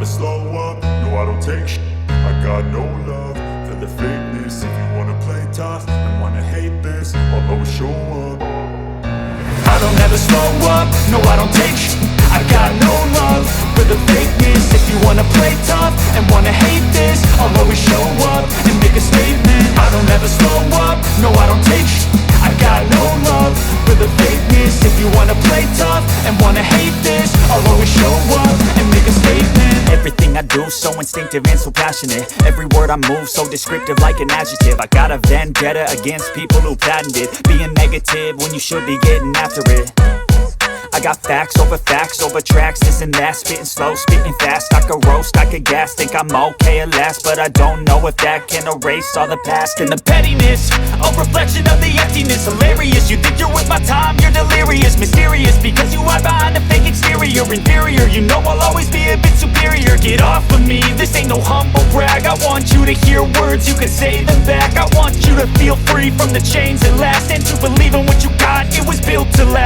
never slow up, no I don't take shit. I got no love for the fakeness. If you wanna play tough and wanna hate this, I'll always show up. I don't ever slow up, no I don't take shit. I got no love for the fakeness. If you wanna play tough and wanna hate this, I'll always show up and make a statement. I don't ever slow up, no I don't take shit. I got no love for the fakeness. If you wanna play tough and wanna hate this, I'll always show up and make a statement. Everything I do so instinctive and so passionate. Every word I move so descriptive like an adjective. I got a vendetta against people who patented being negative when you should be getting after it. I got facts over tracks, this and that. Spitting slow, spitting fast. I could roast, I could gas. Think I'm okay at last, but I don't know if that can erase all the past. And the pettiness, a reflection of the emptiness. Hilarious, you think you're worth my time, you're delirious. Mysterious, because you hide behind a fake exterior. Inferior, you know I'll always be a bit superior. Get off of me, this ain't no humble brag. I want you to hear words, you can say them back. I want you to feel free from the chains at last, and to believe in what you got, it was built to last.